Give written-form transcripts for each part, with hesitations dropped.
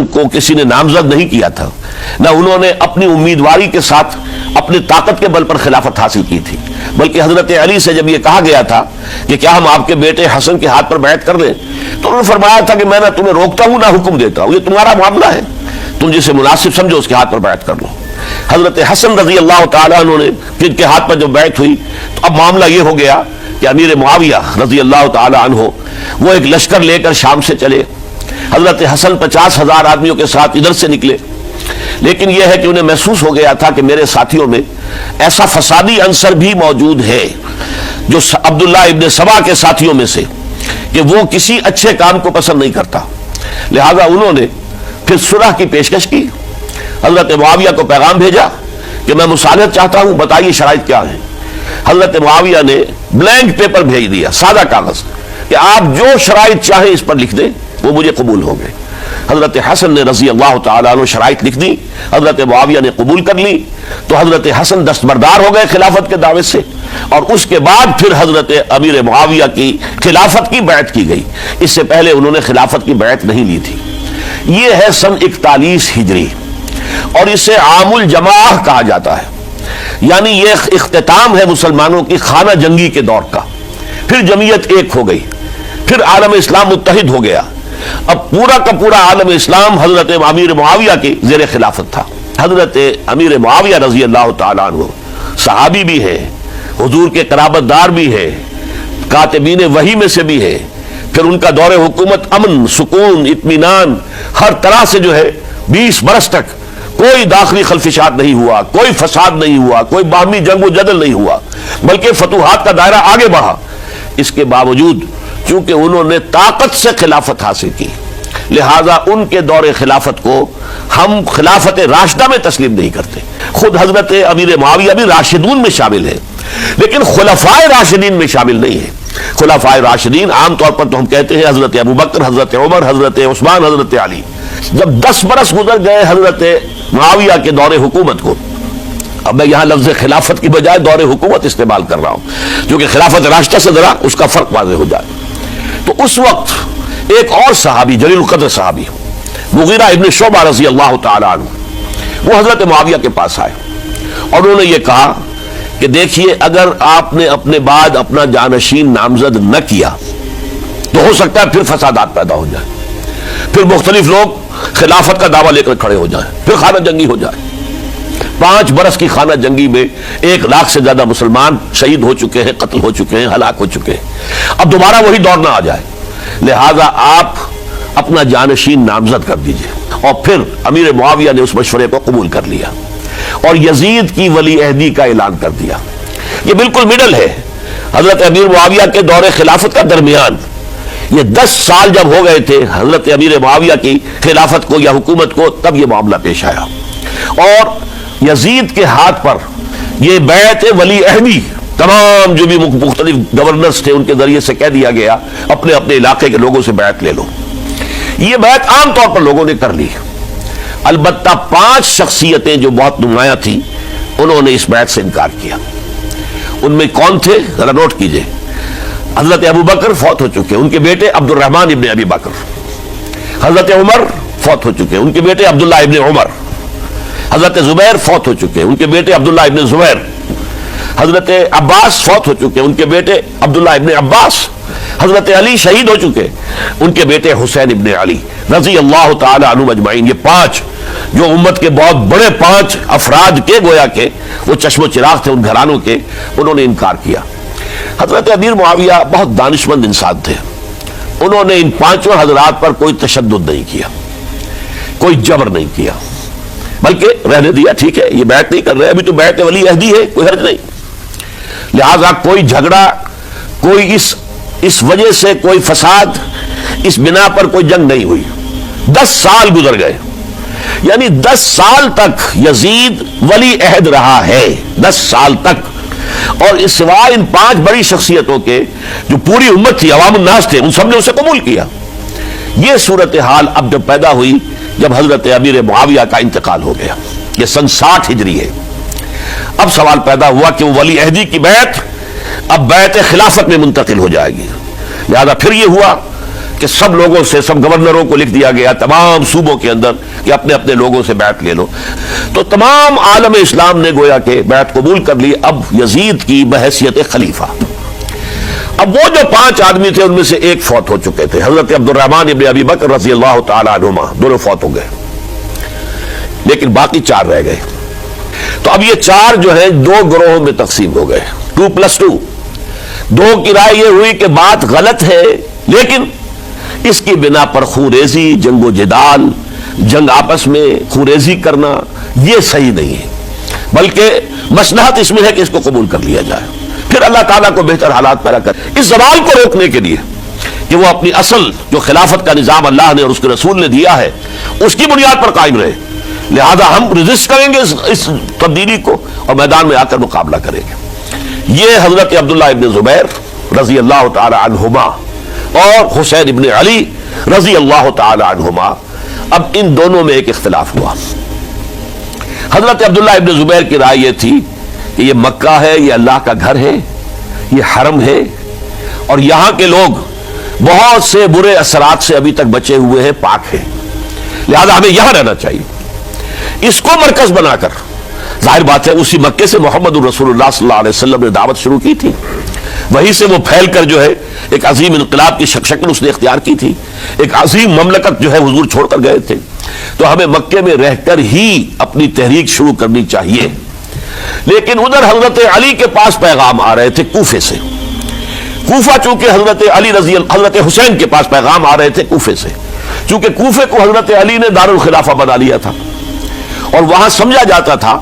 حسن کو کسی نے نامزد نہیں کیا تھا، نہ انہوں نے اپنی امیدواری کے ساتھ اپنی طاقت کے بل پر خلافت حاصل کی تھی، بلکہ حضرت علی سے جب یہ کہا گیا تھا کہ کیا ہم آپ کے بیٹے حسن کے ہاتھ پر بیعت کر دیں، تو انہوں نے فرمایا تھا کہ میں نہ تمہیں روکتا ہوں نہ حکم دیتا ہوں، یہ تمہارا معاملہ ہے، تم جسے مناسب سمجھو اس کے ہاتھ پر بیعت کر لو۔ حضرت حسن رضی اللہ تعالیٰ عنہ نے جن کے ہاتھ پر جب بیعت ہوئی تو اب معاملہ یہ ہو گیا کہ امیر معاویہ رضی اللہ تعالیٰ عنہ وہ ایک لشکر لے کر شام سے چلے، حضرت حسن 50,000 آدمیوں کے ساتھ ادھر سے نکلے، لیکن یہ ہے کہ انہیں محسوس ہو گیا تھا کہ میرے ساتھیوں میں ایسا فسادی عنصر بھی موجود ہے جو عبداللہ ابن سبا کے ساتھیوں میں سے، کہ وہ کسی اچھے کام کو پسند نہیں کرتا، لہذا انہوں نے پھر صلح کی پیشکش کی، حضرت معاویہ کو پیغام بھیجا کہ میں مصالحت چاہتا ہوں، بتائیے شرائط کیا ہیں۔ حضرت معاویہ نے بلینک پیپر بھیج دیا، سادہ کاغذ، کہ آپ جو شرائط چاہیں اس پر لکھ دیں، وہ مجھے قبول ہو گئے۔ حضرت حسن نے رضی اللہ تعالیٰ عنہ شرائط لکھ دی، حضرت معاویہ نے قبول کر لی، تو حضرت حسن دستبردار ہو گئے خلافت کے دعوے سے، اور اس کے بعد پھر حضرت امیر معاویہ کی خلافت کی بیعت کی گئی، اس سے پہلے انہوں نے خلافت کی بیعت نہیں لی تھی۔ یہ ہے سن 41 ہجری، اور اسے عام الجماع کہا جاتا ہے، یعنی یہ اختتام ہے مسلمانوں کی خانہ جنگی کے دور کا۔ پھر جمعیت ایک ہو گئی، پھر عالم اسلام متحد ہو گیا، اب پورا کا پورا عالم اسلام حضرت امیر معاویہ کی زیر خلافت تھا۔ حضرت امیر معاویہ رضی اللہ تعالیٰ عنہ صحابی بھی ہے، حضور کے قرابت دار بھی ہے، کاتبین وحی میں سے بھی ہے، پھر ان کا دور حکومت امن، سکون، اطمینان، ہر طرح سے جو ہے 20 برس تک کوئی داخلی خلفشات نہیں ہوا، کوئی فساد نہیں ہوا، کوئی باہمی جنگ و جدل نہیں ہوا، بلکہ فتوحات کا دائرہ آگے بڑھا۔ اس کے باوجود چونکہ انہوں نے طاقت سے خلافت حاصل کی، لہذا ان کے دور خلافت کو ہم خلافت راشدہ میں تسلیم نہیں کرتے۔ خود حضرت امیر معاویہ بھی راشدون میں شامل ہے، لیکن خلفائے راشدین میں شامل نہیں ہے۔ خلفائے راشدین عام طور پر تو ہم کہتے ہیں حضرت ابوبکر، حضرت عمر، حضرت عثمان، حضرت علی۔ جب 10 برس گزر گئے حضرت معاویہ کے دور حکومت کو، اب میں یہاں لفظ خلافت کی بجائے دور حکومت استعمال کر رہا ہوں، کیونکہ خلافت راشدہ سے ذرا اس کا فرق واضح ہو جائے۔ تو اس وقت ایک اور صحابی، جلیل القدر صحابی مغیرہ ابن شعبہ رضی اللہ تعالیٰ عنہ، وہ حضرت معاویہ کے پاس آئے اور انہوں نے یہ کہا کہ دیکھیے، اگر آپ نے اپنے بعد اپنا جانشین نامزد نہ کیا تو ہو سکتا ہے پھر فسادات پیدا ہو جائیں، پھر مختلف لوگ خلافت کا دعویٰ لے کر کھڑے ہو جائیں، پھر خانہ جنگی ہو جائے۔ 5 برس کی خانہ جنگی میں 1 لاکھ سے زیادہ مسلمان شہید ہو چکے ہیں، قتل ہو چکے ہیں، ہلاک ہو چکے ہیں، اب دوبارہ وہی دور نہ آ جائے، لہذا آپ اپنا جانشین نامزد کر دیجئے۔ اور پھر امیر معاویہ نے اس مشورے کو قبول کر لیا اور یزید کی ولی عہدی کا اعلان کر دیا۔ یہ بالکل مڈل ہے، حضرت امیر معاویہ کے دور خلافت کا درمیان، یہ 10 سال جب ہو گئے تھے حضرت امیر معاویہ کی خلافت کو یا حکومت کو، تب یہ معاملہ پیش آیا، اور یزید کے ہاتھ پر یہ بیعت ولی عہدی تمام جو بھی مختلف گورنرز تھے ان کے ذریعے سے کہہ دیا گیا اپنے اپنے علاقے کے لوگوں سے بیعت لے لو۔ یہ بیعت عام طور پر لوگوں نے کر لی، البتہ 5 شخصیتیں جو بہت نمایاں تھیں انہوں نے اس بیعت سے انکار کیا۔ ان میں کون تھے ذرا نوٹ کیجئے۔ حضرت ابوبکر فوت ہو چکے، ان کے بیٹے عبد الرحمن ابن ابی بکر۔ حضرت عمر فوت ہو چکے، ان کے بیٹے عبداللہ ابن عمر۔ حضرت زبیر فوت ہو چکے، ان کے بیٹے عبداللہ ابن زبیر۔ حضرت عباس فوت ہو چکے، ان کے بیٹے عبداللہ ابن عباس۔ حضرت علی شہید ہو چکے، ان کے بیٹے حسین ابن علی رضی اللہ تعالی عنہم اجمعین۔ یہ 5 جو امت کے بہت بڑے 5 افراد کے گویا کے وہ چشم و چراغ تھے ان گھرانوں کے، انہوں نے انکار کیا۔ حضرت امیر معاویہ بہت دانشمند انسان تھے، انہوں نے ان 5 حضرات پر کوئی تشدد نہیں کیا، کوئی جبر نہیں کیا، بلکہ رہنے دیا، ٹھیک ہے یہ بیعت نہیں کر رہے، ابھی تو بیعت ولی عہدی ہے، کوئی حرج نہیں۔ لہذا کوئی جھگڑا، کوئی اس وجہ سے کوئی فساد، اس بنا پر کوئی جنگ نہیں ہوئی۔ 10 سال گزر گئے، یعنی 10 سال تک یزید ولی عہد رہا ہے، 10 سال تک، اور اس سوائے ان 5 بڑی شخصیتوں کے جو پوری امت تھی، عوام الناس تھے، ان سب نے اسے قبول کیا۔ یہ صورتحال اب جب پیدا ہوئی جب حضرت امیر معاویہ کا انتقال ہو گیا، یہ سن 60 ہجری ہے، اب سوال پیدا ہوا کہ وہ ولی عہدی کی بیعت اب بیعت خلافت میں منتقل ہو جائے گی۔ لہذا پھر یہ ہوا کہ سب لوگوں سے، سب گورنروں کو لکھ دیا گیا تمام صوبوں کے اندر کہ اپنے اپنے لوگوں سے بیعت لے لو. تو تمام عالم اسلام نے گویا کہ بیعت قبول کر لی اب یزید کی بحیثیت خلیفہ. اب وہ جو 5 آدمی تھے ان میں سے ایک فوت ہو چکے تھے، حضرت عبد الرحمن ابن ابی بکر رضی اللہ تعالی عنہما، دونوں فوت ہو گئے، لیکن باقی 4 رہ گئے. تو اب یہ 4 جو ہے 2 گروہوں میں تقسیم ہو گئے، 2+2. 2 کی رائے یہ ہوئی کہ بات غلط ہے، لیکن اس کی بنا پر خونریزی، جنگ و جدال، جنگ آپس میں خونریزی کرنا یہ صحیح نہیں ہے، بلکہ مصلحت اس میں ہے کہ اس کو قبول کر لیا جائے. پھر اللہ تعالیٰ کو بہتر حالات پیدا کر اس زوال کو روکنے کے لیے کہ وہ اپنی اصل جو خلافت کا نظام اللہ نے اور اس کے رسول نے دیا ہے اس کی بنیاد پر قائم رہے. لہذا ہم ریزسٹ کریں گے اس تبدیلی کو اور میدان میں آ کر مقابلہ کریں گے. یہ حضرت عبداللہ ابن زبیر رضی اللہ تعالی عنہما اور حسین ابن علی رضی اللہ تعالی عنہما، اب ان دونوں میں ایک اختلاف ہوا. حضرت عبداللہ ابن زبیر کی رائے یہ تھی کہ یہ مکہ ہے، یہ اللہ کا گھر ہے، یہ حرم ہے، اور یہاں کے لوگ بہت سے برے اثرات سے ابھی تک بچے ہوئے ہیں، پاک ہیں، لہذا ہمیں یہاں رہنا چاہیے. اس کو مرکز بنا کر ظاہر بات ہے اسی مکے سے محمد رسول اللہ صلی اللہ علیہ وسلم نے دعوت شروع کی تھی، وہیں سے وہ پھیل کر جو ہے ایک عظیم انقلاب کی شکل اس نے اختیار کی تھی، ایک عظیم مملکت جو ہے حضور چھوڑ کر گئے تھے. تو ہمیں مکے میں رہ کر ہی اپنی تحریک شروع کرنی چاہیے. لیکن ادھر حضرت علی کے پاس پیغام آ رہے تھے کوفے سے. کوفہ چونکہ حضرت حسین کے پاس پیغام آ رہے تھے کوفے سے، چونکہ کوفے کو حضرت علی نے دارالخلافہ بنا لیا تھا اور وہاں سمجھا جاتا تھا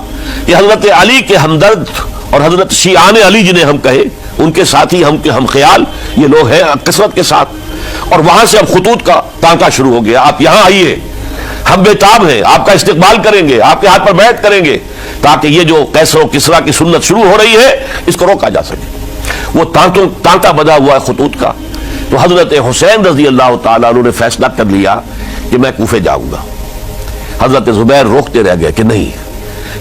کہ حضرت علی کے ہمدرد اور حضرت شیعان علی جنہیں ہم کہیں ان کے ساتھی ہم خیال یہ لوگ ہیں کثرت کے ساتھ. اور وہاں سے اب خطوط کا تانکا شروع ہو گیا، آپ یہاں آئیے، ہم بےتاب ہیں، آپ کا استقبال کریں گے، آپ کے ہاتھ پر بیعت کریں گے، تاکہ یہ جو کیسر و کسرا کی سنت شروع ہو رہی ہے اس کو روکا جا سکے. وہ تانکا بدا ہوا ہے خطوط کا. تو حضرت حسین رضی اللہ تعالیٰ عنہ نے فیصلہ کر لیا کہ میں کوفے جاؤں گا. حضرت زبیر روکتے رہ گئے کہ نہیں،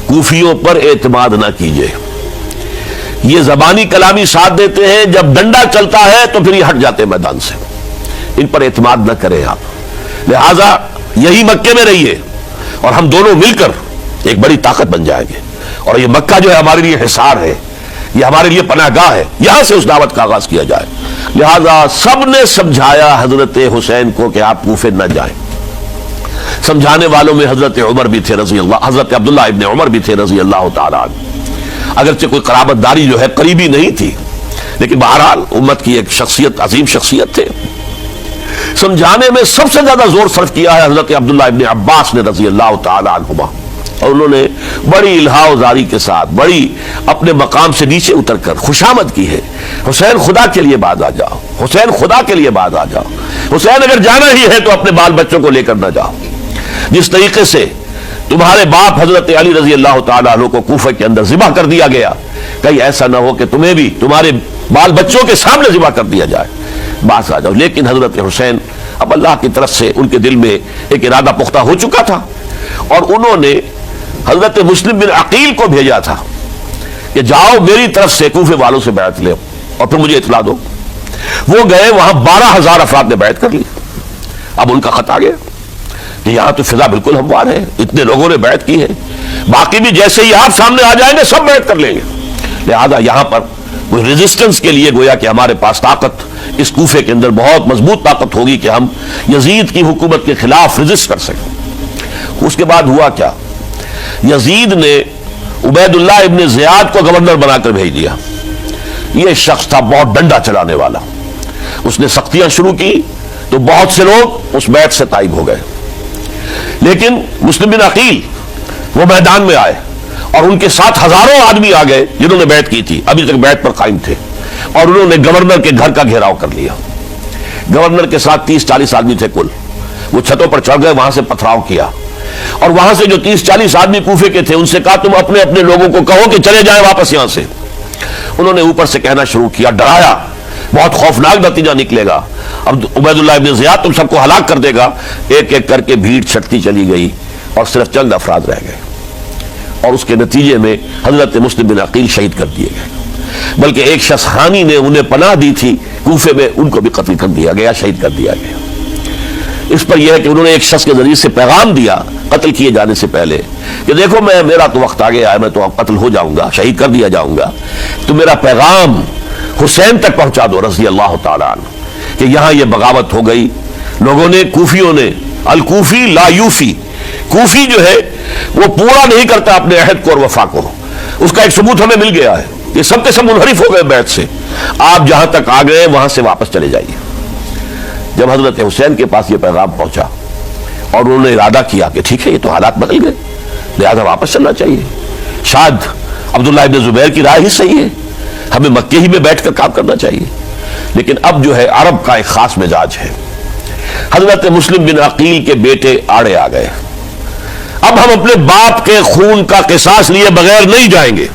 کوفیوں پر اعتماد نہ کیجیے، یہ زبانی کلامی ساتھ دیتے ہیں، جب ڈنڈا چلتا ہے تو پھر یہ ہٹ جاتے ہیں میدان سے، ان پر اعتماد نہ کریں آپ. لہذا یہی مکے میں رہیے اور ہم دونوں مل کر ایک بڑی طاقت بن جائیں گے، اور یہ مکہ جو ہے ہمارے لیے حصار ہے، یہ ہمارے لیے پناہ گاہ ہے، یہاں سے اس دعوت کا آغاز کیا جائے. لہذا سب نے سمجھایا حضرت حسین کو کہ آپ کوفے نہ جائیں. سمجھانے والوں میں حضرت عمر بھی تھے رضی اللہ، حضرت عبداللہ ابن عمر بھی تھے رضی اللہ تعالی عنہ. اگرچہ کوئی قرابت داری جو ہے قریبی نہیں تھی، لیکن بہرحال امت کی ایک شخصیت، عظیم شخصیت تھے. سمجھانے میں سب سے زیادہ زور صرف کیا ہے حضرت عبداللہ ابن عباس نے رضی اللہ تعالی عنہما، اور انہوں نے بڑی الہا و زاری کے ساتھ بڑی اپنے مقام سے نیچے اتر کر خوشامد کی ہے. حسین خدا کے لیے باز آ جاؤ، حسین خدا کے لیے باز آ جاؤ، حسین اگر جانا ہی ہے تو اپنے بال بچوں کو لے کر نہ جاؤ. جس طریقے سے تمہارے باپ حضرت علی رضی اللہ تعالیٰ عنہ کو کوفہ کے اندر ذبح کر دیا گیا، کہیں ایسا نہ ہو کہ تمہیں بھی تمہارے بال بچوں کے سامنے ذبح کر دیا جائے، باز آ جاؤ. لیکن حضرت حسین اب اللہ کی طرف سے ان کے دل میں ایک ارادہ پختہ ہو چکا تھا، اور انہوں نے حضرت مسلم بن عقیل کو بھیجا تھا کہ جاؤ میری طرف سے کوفے والوں سے بیعت لے اور پھر مجھے اطلاع دو. وہ گئے، وہاں 12,000 افراد نے بیعت کر لی. اب ان کا خط آ گیا کہ یہاں تو فضا بالکل ہموار ہے، اتنے لوگوں نے بیعت کی ہے، باقی بھی جیسے ہی آپ سامنے آ جائیں گے سب بیعت کر لیں گے. لہذا یہاں پر کوئی ریزسٹنس کے لیے گویا کہ ہمارے پاس طاقت اس کوفے کے اندر بہت مضبوط طاقت ہوگی کہ ہم یزید کی حکومت کے خلاف ریزسٹ کر سکیں. اس کے بعد ہوا کیا، یزید نے عبید اللہ ابن زیاد کو گورنر بنا کر بھیج دیا. یہ شخص تھا بہت ڈنڈا چلانے والا، اس نے سختیاں شروع کی تو بہت سے لوگ اس بیعت سے تائب ہو گئے. لیکن مسلم بن عقیل وہ میدان میں آئے اور ان کے ساتھ ہزاروں آدمی آ گئے جنہوں نے بیعت کی تھی، ابھی تک بیعت پر قائم تھے، اور انہوں نے گورنر کے گھر کا گھیراؤ کر لیا. گورنر کے ساتھ 30-40 آدمی تھے کل. وہ چھتوں پر چڑھ گئے، وہاں سے پتھراؤ کیا، اور وہاں سے جو 30-40 آدمی کوفے کے تھے ان سے کہا تم اپنے اپنے لوگوں کو کہو کہ چلے جائیں واپس یہاں سے. انہوں نے اوپر سے کہنا شروع کیا، ڈرایا، بہت خوفناک نتیجہ نکلے گا، اب عبید اللہ ابن زیاد تم سب کو ہلاک کر دے گا. ایک ایک کر کے بھیڑ چھٹتی چلی گئی اور صرف چند افراد رہ گئے، اور اس کے نتیجے میں حضرت مسلم بن عقیل شہید کر دیے گئے. بلکہ ایک شخص ہانی نے انہیں پناہ دی تھی کوفے میں، ان کو بھی قتل کر دیا گیا، شہید کر دیا گیا. اس پر یہ ہے کہ انہوں نے ایک شخص کے ذریعے سے پیغام دیا قتل کیے جانے سے پہلے کہ دیکھو میرا تو وقت آ گیا ہے، میں تو اب قتل ہو جاؤں گا، شہید کر دیا جاؤں گا، تو میرا پیغام حسین تک پہنچا دو رضی اللہ تعالیٰ عنہ کہ یہاں یہ بغاوت ہو گئی۔ لوگوں نے، کوفیوں نے، الکوفی لا یوفی، کوفی جو ہے وہ پورا نہیں کرتا اپنے عہد کو اور وفا کو، اس کا ایک ثبوت ہمیں مل گیا ہے، یہ سب کے سب منحرف ہو گئے بیعت سے، آپ جہاں تک آ گئے وہاں سے واپس چلے جائیے۔ جب حضرت حسین کے پاس یہ پیغام پہنچا اور انہوں نے ارادہ کیا کہ ٹھیک ہے یہ تو حالات بدل گئے، لہذا واپس چلنا چاہیے، شاید عبداللہ ابن زبیر کی رائے ہی صحیح ہے، ہمیں مکے ہی میں بیٹھ کر کام کرنا چاہیے، لیکن اب جو ہے عرب کا ایک خاص مزاج ہے۔ حضرت مسلم بن عقیل کے بیٹے آڑے آ گئے، اب ہم اپنے باپ کے خون کا قصاص لیے بغیر نہیں جائیں گے،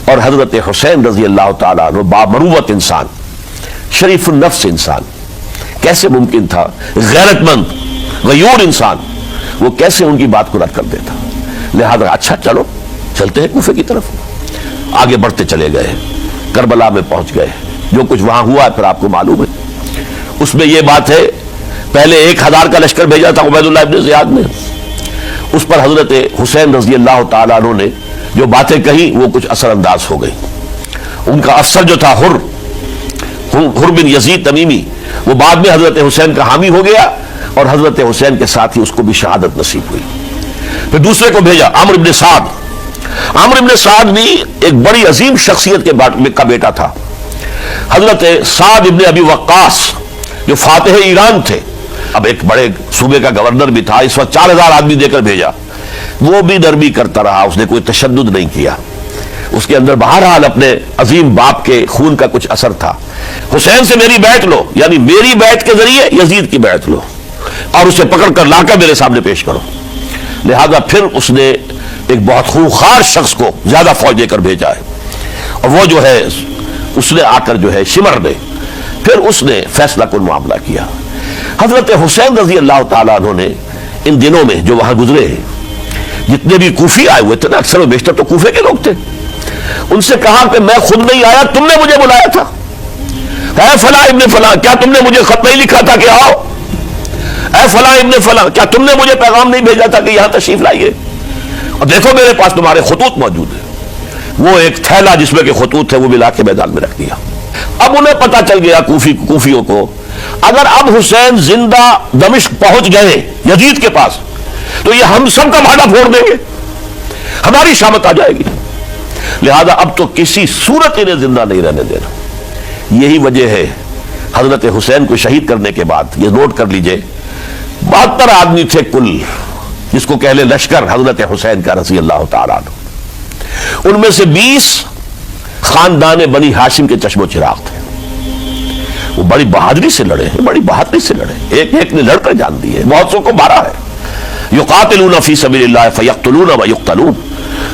اور حضرت حسین رضی اللہ تعالیٰ عنہ بامروت انسان، شریف النفس انسان، کیسے ممکن تھا غیرت مند غیور انسان وہ کیسے ان کی بات کو رد کر دیتا؟ لہذا اچھا چلو چلتے ہیں کوفے کی طرف، آگے بڑھتے چلے گئے، کربلا میں پہنچ گئے، جو کچھ وہاں ہوا پھر آپ کو معلوم ہے، اس میں یہ بات ہے پہلے 1000 کا لشکر بھیجا تھا عبید اللہ ابن زیاد نے، اس پر حضرت حسین رضی اللہ تعالیٰ عنہ نے جو باتیں کہیں وہ کچھ اثر انداز ہو گئی، ان کا افسر جو تھا حر بن یزید تمیمی، وہ بعد میں حضرت حسین کا حامی ہو گیا اور حضرت حسین کے ساتھ ہی اس کو بھی شہادت نصیب ہوئی۔ پھر دوسرے کو بھیجا عمرو بن سعد، عمرو بن سعد بھی ایک بڑی عظیم شخصیت کا بیٹا تھا، حضرت سعد ابن ابی وقاص جو فاتح ایران تھے، اب ایک بڑے صوبے کا گورنر بھی تھا، اس وقت 4000 آدمی دے کر بھیجا، وہ بھی نرمی کرتا رہا، اس نے کوئی تشدد نہیں کیا، اس کے اندر بہرحال اپنے عظیم باپ کے خون کا کچھ اثر تھا۔ حسین سے میری بیعت لو، یعنی میری بیعت کے ذریعے یزید کی بیعت لو اور اسے پکڑ کر لا کر میرے سامنے پیش کرو۔ لہذا پھر اس نے ایک بہت خوخار شخص کو زیادہ فوج دے کر بھیجا ہے، اور وہ جو ہے اس نے آ کر جو ہے شمر نے پھر اس نے فیصلہ کن معاملہ کیا۔ حضرت حسین رضی اللہ تعالیٰ عنہ نے ان دنوں میں جو وہاں گزرے ہیں، جتنے بھی کوفی آئے ہوئے تھے نا، اکثر و بیشتر تو کوفے کے لوگ تھے، ان سے کہا کہ میں خود نہیں آیا، تم نے مجھے بلایا تھا، اے فلاں ابن فلاں کیا تم نے مجھے خط نہیں لکھا تھا کہ آؤ؟ اے فلاں ابن فلاں کیا تم نے مجھے پیغام نہیں بھیجا تھا کہ یہاں تشریف لائیے؟ اور دیکھو میرے پاس تمہارے خطوط موجود ہیں۔ وہ ایک تھیلا جس میں کہ خطوط تھے وہ بھی لا کے میدان میں رکھ دیا۔ اب انہیں پتا چل گیا کوفیوں کو، اگر اب حسین زندہ دمشق پہنچ گئے یزید کے پاس تو یہ ہم سب کا بھاڑا پھوڑ دیں گے، ہماری شامت آ جائے گی، لہذا اب تو کسی صورت انہیں زندہ نہیں رہنے دینا۔ یہی وجہ ہے حضرت حسین کو شہید کرنے کے بعد، یہ نوٹ کر لیجئے، 72 آدمی تھے کل، جس کو کہہ لے لشکر حضرت حسین کا رضی اللہ تعالیٰ عنہ، ان میں سے 20 خاندان بنی ہاشم کے چشم و چراغ تھے، وہ بڑی بہادری سے لڑے ہیں، بڑی بہادری سے لڑے، ایک ایک نے لڑ کر جان دی ہے، بہت سو کو مارا ہے۔ یقاتلون فی سبیل اللہ فیقتلون ویقتلون،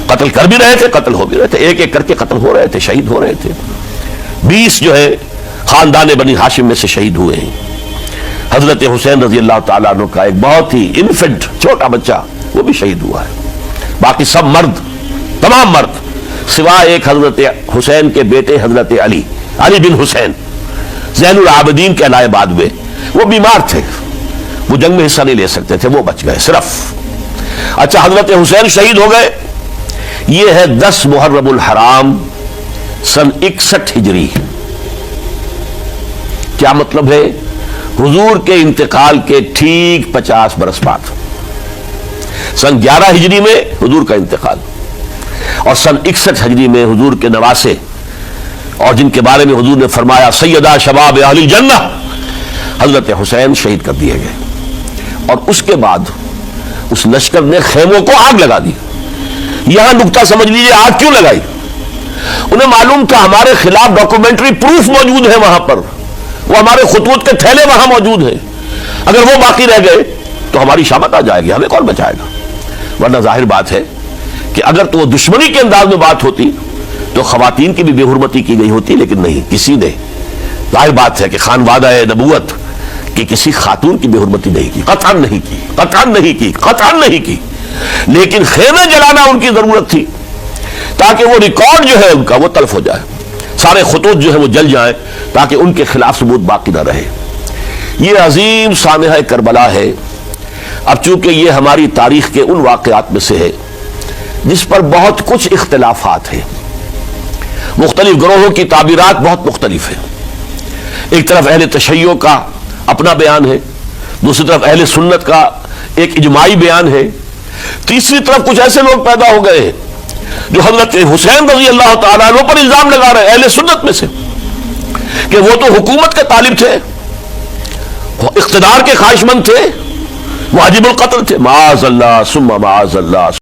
قتل کر بھی رہے تھے، قتل ہو بھی رہے تھے، ایک ایک کر کے قتل ہو رہے تھے، شہید ہو رہے تھے۔ 20 جو ہے خاندان بنی ہاشم میں سے شہید ہوئے ہیں۔ حضرت حسین رضی اللہ تعالیٰ عنہ کا ایک بہت ہی انفنٹ چھوٹا بچہ وہ بھی شہید ہوا ہے، باقی سب مرد، تمام مرد، سوائے ایک حضرت حسین کے بیٹے حضرت علی بن حسین زین العابدین کہلائے بعد میں، وہ بیمار تھے، وہ جنگ میں حصہ نہیں لے سکتے تھے، وہ بچ گئے صرف۔ اچھا حضرت حسین شہید ہو گئے، یہ ہے 10 محرم الحرام سن 61 ہجری۔ کیا مطلب ہے؟ حضور کے انتقال کے ٹھیک 50 برس بعد، سن 11 ہجری میں حضور کا انتقال، اور سن 61 ہجری میں حضور کے نواسے اور جن کے بارے میں حضور نے فرمایا سیدہ شباب اہل الجنہ، حضرت حسین شہید کر دیے گئے۔ اور اس کے بعد اس لشکر نے خیموں کو آگ لگا دی۔ یہاں نکتہ سمجھ لیجیے، آگ کیوں لگائی؟ انہیں معلوم تھا ہمارے خلاف ڈاکومنٹری پروف موجود ہے وہاں پر، وہ ہمارے خطوط کے تھیلے وہاں موجود ہیں، اگر وہ باقی رہ گئے تو ہماری شامت آ جائے گی، ہمیں کون بچائے گا؟ ورنہ ظاہر بات ہے کہ اگر تو وہ دشمنی کے انداز میں بات ہوتی تو خواتین کی بھی بے حرمتی کی گئی ہوتی، لیکن نہیں، کسی نے، ظاہر بات ہے کہ خانوادہ نبوت کی کسی خاتون کی بے حرمتی نہیں کی، قطعاً نہیں کی، قطعاً نہیں کی، قطعاً نہیں کی، لیکن خیمے جلانا ان کی ضرورت تھی تاکہ وہ ریکارڈ جو ہے ان کا وہ تلف ہو جائے، سارے خطوط جو ہے وہ جل جائیں تاکہ ان کے خلاف ثبوت باقی نہ رہے۔ یہ عظیم سانحہ کربلا ہے۔ اب چونکہ یہ ہماری تاریخ کے ان واقعات میں سے ہے جس پر بہت کچھ اختلافات ہیں، مختلف گروہوں کی تعبیرات بہت مختلف ہیں۔ ایک طرف اہل تشیع کا اپنا بیان ہے، دوسری طرف اہل سنت کا ایک اجماعی بیان ہے، تیسری طرف کچھ ایسے لوگ پیدا ہو گئے جو حضرت حسین رضی اللہ تعالیٰ عنہ پر الزام لگا رہے ہیں اہل سنت میں سے کہ وہ تو حکومت کے طالب تھے، اقتدار کے خواہش مند تھے، واجب القتل تھے۔ معاذ اللہ ثم معاذ اللہ۔